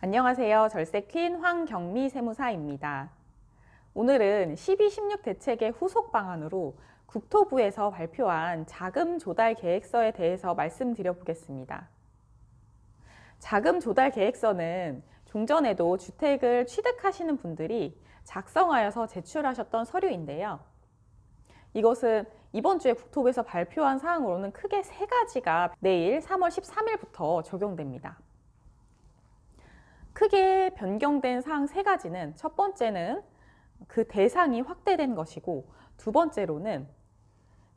안녕하세요. 절세퀸 황경미 세무사입니다. 오늘은 12.16 대책의 후속 방안으로 국토부에서 발표한 자금 조달 계획서에 대해서 말씀드려 보겠습니다. 자금 조달 계획서는 종전에도 주택을 취득하시는 분들이 작성하여서 제출하셨던 서류인데요. 이것은 이번 주에 국토부에서 발표한 사항으로는 크게 세 가지가 내일 3월 13일부터 적용됩니다. 크게 변경된 사항 세 가지는 첫 번째는 그 대상이 확대된 것이고, 두 번째로는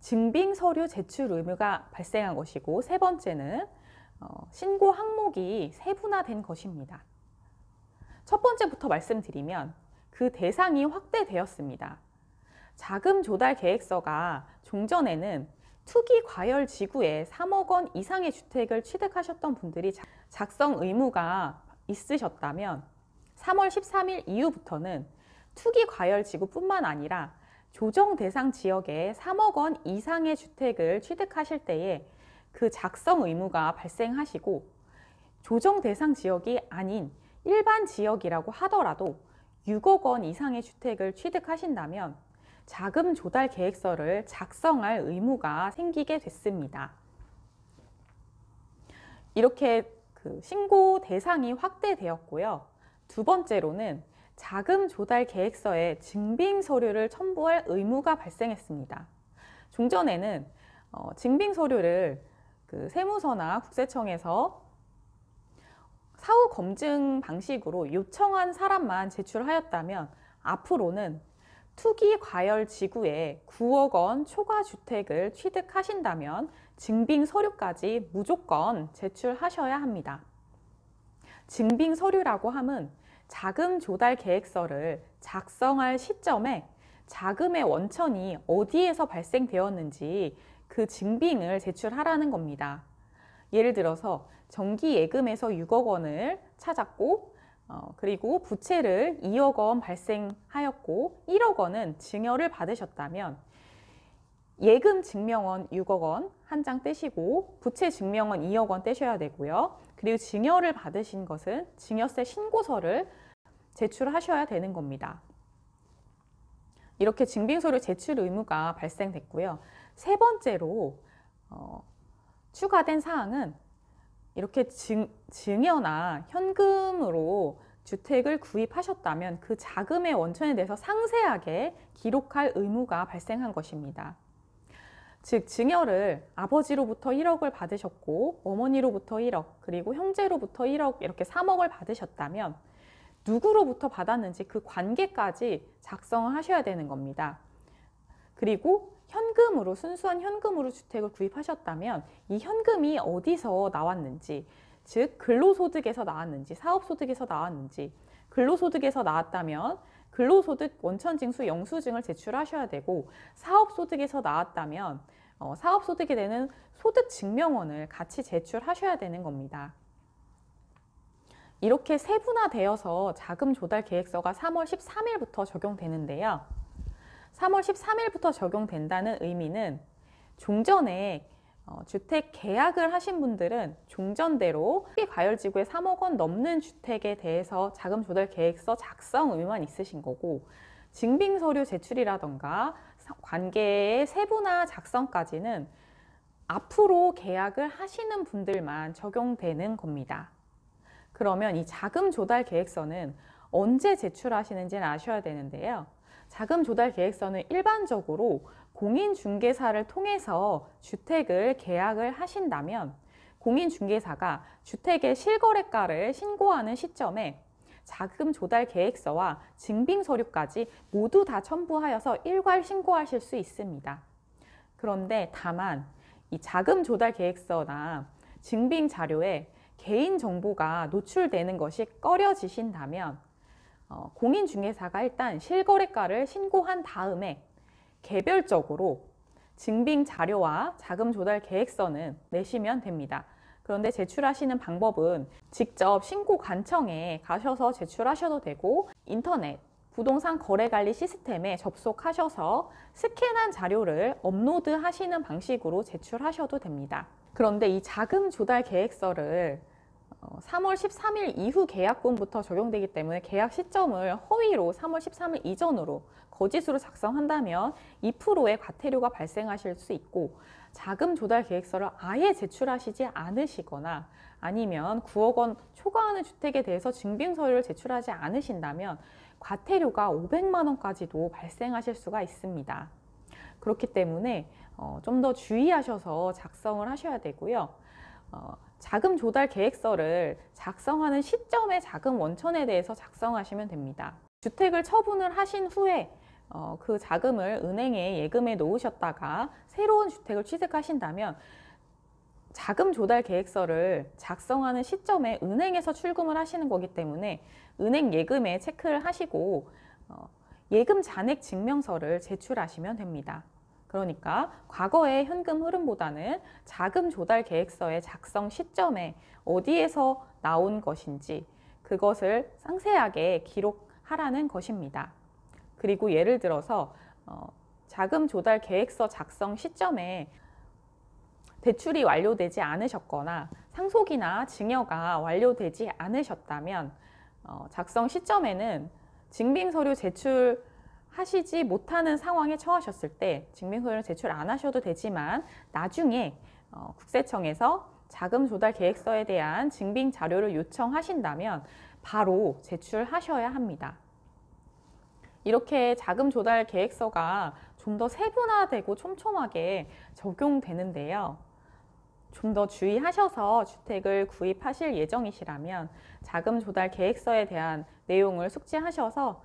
증빙 서류 제출 의무가 발생한 것이고, 세 번째는 신고 항목이 세분화된 것입니다. 첫 번째부터 말씀드리면 그 대상이 확대되었습니다. 자금 조달 계획서가 종전에는 투기 과열 지구에 3억 원 이상의 주택을 취득하셨던 분들이 작성 의무가 있으셨다면 3월 13일 이후부터는 투기 과열 지구뿐만 아니라 조정 대상 지역에 3억 원 이상의 주택을 취득하실 때에 그 작성 의무가 발생하시고, 조정 대상 지역이 아닌 일반 지역이라고 하더라도 6억 원 이상의 주택을 취득하신다면 자금 조달 계획서를 작성할 의무가 생기게 됐습니다. 이렇게 신고 대상이 확대되었고요. 두 번째로는 자금 조달 계획서에 증빙 서류를 첨부할 의무가 발생했습니다. 종전에는 증빙 서류를 세무서나 국세청에서 사후 검증 방식으로 요청한 사람만 제출하였다면, 앞으로는 투기 과열 지구에 9억 원 초과 주택을 취득하신다면 증빙 서류까지 무조건 제출하셔야 합니다. 증빙 서류라고 함은 자금 조달 계획서를 작성할 시점에 자금의 원천이 어디에서 발생되었는지 그 증빙을 제출하라는 겁니다. 예를 들어서 정기예금에서 6억 원을 찾았고, 그리고 부채를 2억 원 발생하였고 1억 원은 증여를 받으셨다면 예금 증명원 6억 원 한 장 떼시고 부채 증명원 2억 원 떼셔야 되고요. 그리고 증여를 받으신 것은 증여세 신고서를 제출하셔야 되는 겁니다. 이렇게 증빙서류 제출 의무가 발생됐고요. 세 번째로 추가된 사항은 이렇게 증여나 현금으로 주택을 구입하셨다면 그 자금의 원천에 대해서 상세하게 기록할 의무가 발생한 것입니다. 즉, 증여를 아버지로부터 1억을 받으셨고 어머니로부터 1억, 그리고 형제로부터 1억, 이렇게 3억을 받으셨다면 누구로부터 받았는지 그 관계까지 작성하셔야 되는 겁니다. 그리고 현금으로, 순수한 현금으로 주택을 구입하셨다면 이 현금이 어디서 나왔는지, 즉 근로소득에서 나왔는지 사업소득에서 나왔는지, 근로소득에서 나왔다면 근로소득 원천징수 영수증을 제출하셔야 되고, 사업소득에서 나왔다면 사업소득에 되는 소득증명원을 같이 제출하셔야 되는 겁니다. 이렇게 세분화되어서 자금 조달 계획서가 3월 13일부터 적용되는데요. 3월 13일부터 적용된다는 의미는 종전에 주택 계약을 하신 분들은 종전대로 과열지구에 3억 원 넘는 주택에 대해서 자금 조달 계획서 작성 의무만 있으신 거고, 증빙서류 제출이라던가 관계의 세분화 작성까지는 앞으로 계약을 하시는 분들만 적용되는 겁니다. 그러면 이 자금 조달 계획서는 언제 제출하시는지는 아셔야 되는데요. 자금 조달 계획서는 일반적으로 공인중개사를 통해서 주택을 계약을 하신다면 공인중개사가 주택의 실거래가를 신고하는 시점에 자금 조달 계획서와 증빙 서류까지 모두 다 첨부하여서 일괄 신고하실 수 있습니다. 그런데 다만 이 자금 조달 계획서나 증빙 자료에 개인 정보가 노출되는 것이 꺼려지신다면 공인중개사가 일단 실거래가를 신고한 다음에 개별적으로 증빙 자료와 자금 조달 계획서는 내시면 됩니다. 그런데 제출하시는 방법은 직접 신고관청에 가셔서 제출하셔도 되고, 인터넷, 부동산 거래관리 시스템에 접속하셔서 스캔한 자료를 업로드 하시는 방식으로 제출하셔도 됩니다. 그런데 이 자금 조달 계획서를 3월 13일 이후 계약분부터 적용되기 때문에 계약 시점을 허위로 3월 13일 이전으로 거짓으로 작성한다면 2%의 과태료가 발생하실 수 있고, 자금 조달 계획서를 아예 제출하시지 않으시거나 아니면 9억 원 초과하는 주택에 대해서 증빙 서류를 제출하지 않으신다면 과태료가 500만 원까지도 발생하실 수가 있습니다. 그렇기 때문에 좀 더 주의하셔서 작성을 하셔야 되고요. 자금 조달 계획서를 작성하는 시점의 자금 원천에 대해서 작성하시면 됩니다. 주택을 처분을 하신 후에 그 자금을 은행에 예금에 놓으셨다가 새로운 주택을 취득하신다면 자금 조달 계획서를 작성하는 시점에 은행에서 출금을 하시는 거기 때문에 은행 예금에 체크를 하시고 예금 잔액 증명서를 제출하시면 됩니다. 그러니까 과거의 현금 흐름보다는 자금 조달 계획서의 작성 시점에 어디에서 나온 것인지 그것을 상세하게 기록하라는 것입니다. 그리고 예를 들어서 자금 조달 계획서 작성 시점에 대출이 완료되지 않으셨거나 상속이나 증여가 완료되지 않으셨다면 작성 시점에는 증빙서류 제출하시지 못하는 상황에 처하셨을 때 증빙서류를 제출 안 하셔도 되지만 나중에 국세청에서 자금 조달 계획서에 대한 증빙 자료를 요청하신다면 바로 제출하셔야 합니다. 이렇게 자금 조달 계획서가 좀 더 세분화되고 촘촘하게 적용되는데요. 좀 더 주의하셔서 주택을 구입하실 예정이시라면 자금 조달 계획서에 대한 내용을 숙지하셔서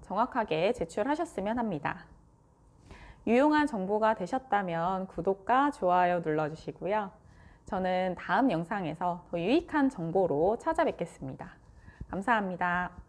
정확하게 제출하셨으면 합니다. 유용한 정보가 되셨다면 구독과 좋아요 눌러주시고요. 저는 다음 영상에서 더 유익한 정보로 찾아뵙겠습니다. 감사합니다.